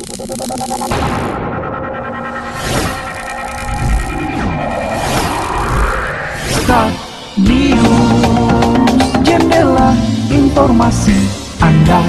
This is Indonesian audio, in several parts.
Start News, jendela informasi Anda.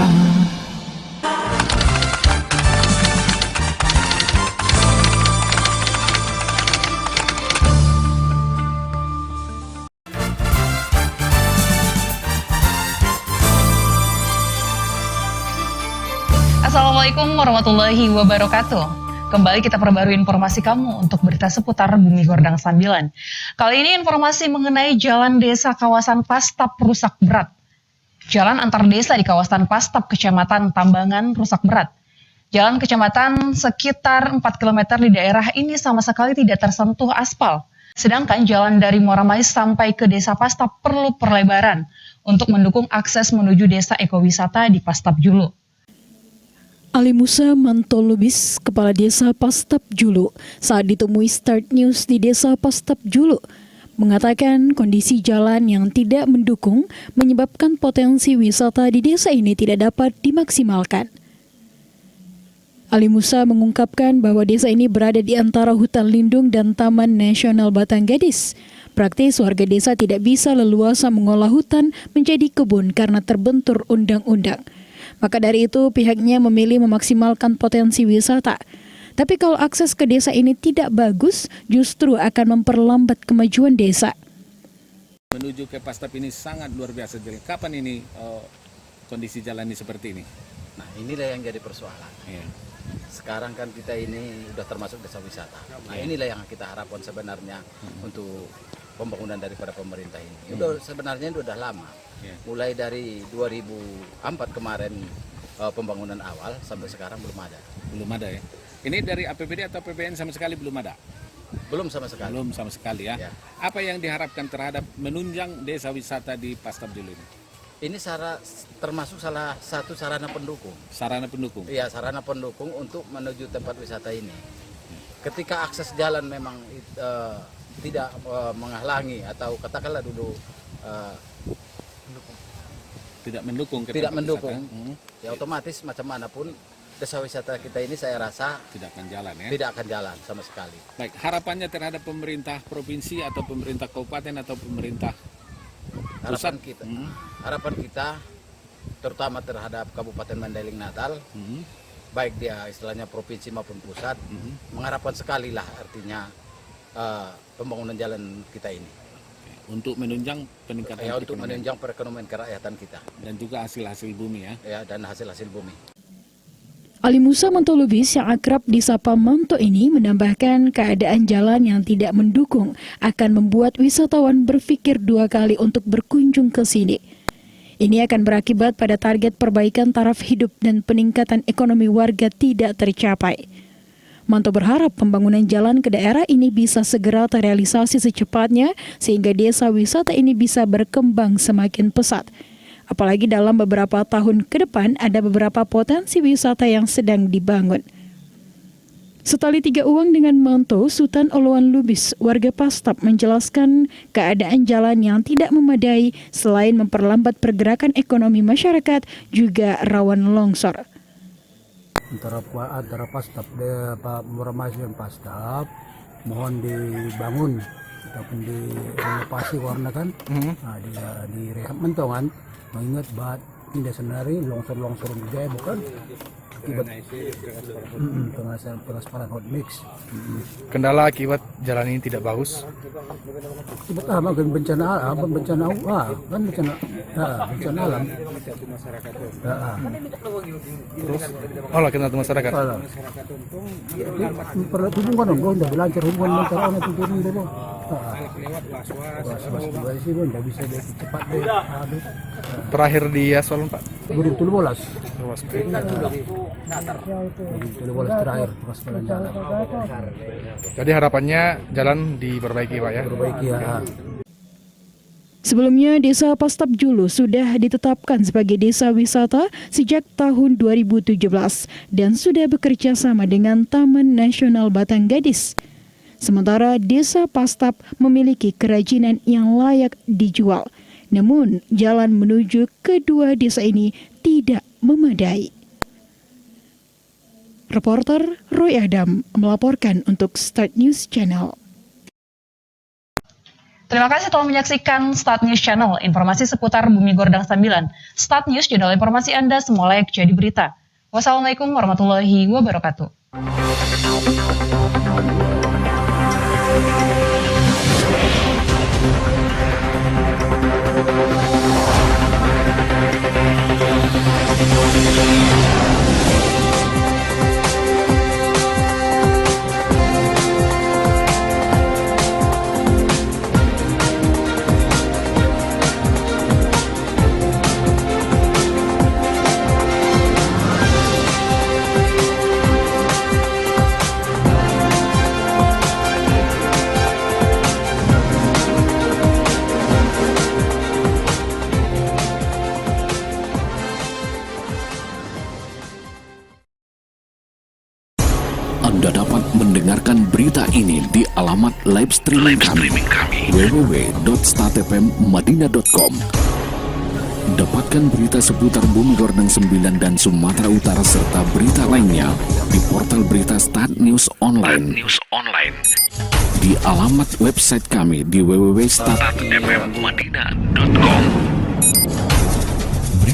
Assalamualaikum warahmatullahi wabarakatuh. Kembali kita perbarui informasi kamu untuk berita seputar Bumi Gordang Sambilan. Kali ini informasi mengenai jalan desa kawasan Pastap rusak berat. Jalan antar desa di kawasan Pastap, Kecamatan Tambangan rusak berat. Jalan kecamatan sekitar 4 km di daerah ini sama sekali tidak tersentuh aspal. Sedangkan jalan dari Moramais sampai ke desa Pastap perlu perlebaran untuk mendukung akses menuju desa ekowisata di Pastap Julu. Ali Musa Mantolubis, Kepala Desa Pastap Julu, saat ditemui Start News di Desa Pastap Julu, mengatakan kondisi jalan yang tidak mendukung menyebabkan potensi wisata di desa ini tidak dapat dimaksimalkan. Ali Musa mengungkapkan bahwa desa ini berada di antara hutan lindung dan Taman Nasional Batanggadis. Praktis warga desa tidak bisa leluasa mengolah hutan menjadi kebun karena terbentur undang-undang. Maka dari itu pihaknya memilih memaksimalkan potensi wisata. Tapi kalau akses ke desa ini tidak bagus, justru akan memperlambat kemajuan desa. Menuju ke Pastap ini sangat luar biasa. Jadi kapan ini kondisi jalan ini seperti ini? Nah, inilah yang jadi persoalan. Iya. Sekarang kan kita ini sudah termasuk desa wisata. Nah, inilah yang kita harapkan sebenarnya untuk pembangunan daripada pemerintah ini. Sebenarnya itu sudah lama. Mulai dari 2004 kemarin pembangunan awal sampai sekarang belum ada. Belum ada ya? Ini dari APBD atau APBN sama sekali belum ada? Belum sama sekali. Belum sama sekali ya. Apa yang diharapkan terhadap menunjang desa wisata di Pastap Julu ini? Ini termasuk salah satu sarana pendukung. Sarana pendukung? Iya, sarana pendukung untuk menuju tempat wisata ini. Ketika akses jalan memang tidak menghalangi atau katakanlah dulu tidak mendukung, ya otomatis macam manapun desa wisata kita ini saya rasa tidak akan jalan ya. Tidak akan jalan sama sekali. Baik, harapannya terhadap pemerintah provinsi atau pemerintah kabupaten atau pemerintah pusat? Harapan kita terutama terhadap Kabupaten Mandailing Natal, baik dia istilahnya provinsi maupun pusat, mengharapkan sekali lah artinya pembangunan jalan kita ini. Untuk menunjang peningkatan untuk menunjang perekonomian kerakyatan kita dan juga hasil-hasil bumi ya. Dan hasil-hasil bumi. Ali Musa Mantolubis yang akrab disapa Manto ini menambahkan keadaan jalan yang tidak mendukung akan membuat wisatawan berpikir dua kali untuk berkunjung ke sini. Ini akan berakibat pada target perbaikan taraf hidup dan peningkatan ekonomi warga tidak tercapai. Manto berharap pembangunan jalan ke daerah ini bisa segera terrealisasi secepatnya sehingga desa wisata ini bisa berkembang semakin pesat. Apalagi dalam beberapa tahun ke depan ada beberapa potensi wisata yang sedang dibangun. Setali tiga uang dengan Manto, Sultan Oloan Lubis, warga Pastap menjelaskan keadaan jalan yang tidak memadai selain memperlambat pergerakan ekonomi masyarakat juga rawan longsor. Antara Pastap Moramais dan Pastap mohon dibangun ataupun direnovasi warna kan, di rehab mentongan mengingat bat tidak sendiri longsor juga bukan akibat pengaspalan hot mix. Kendala akibat jalan ini tidak bagus. Akibat bencana alam. Terus, kena masyarakat. Hubungan dong, udah lancar hubungan antara orang itu turun dulu. Nggak bisa cepat deh. Terakhir di aspal Pak. 2017. Terakhir jalan. Jadi harapannya jalan diperbaiki Pak ya. Perbaiki ya. Sebelumnya, Desa Pastap Julu sudah ditetapkan sebagai desa wisata sejak tahun 2017 dan sudah bekerja sama dengan Taman Nasional Batanggadis. Sementara Desa Pastap memiliki kerajinan yang layak dijual. Namun, jalan menuju kedua desa ini tidak memadai. Reporter Roy Adam melaporkan untuk Start News Channel. Terima kasih telah menyaksikan Start News Channel, informasi seputar Bumi Gordang Sambilan. Start News, channel informasi Anda semua layak jadi berita. Wassalamualaikum warahmatullahi wabarakatuh. Anda dapat mendengarkan berita ini di alamat live streaming kami www.startfmmadinah.com. Dapatkan berita seputar Bumi Gordang 9 dan Sumatera Utara serta berita lainnya di portal berita Start News Online. Di alamat website kami di www.startfmmadinah.com.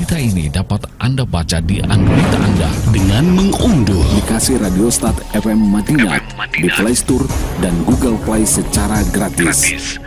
Berita ini dapat Anda baca di Android Anda dengan mengunduh aplikasi Radio Start FM Madinah di Play Store dan Google Play secara gratis.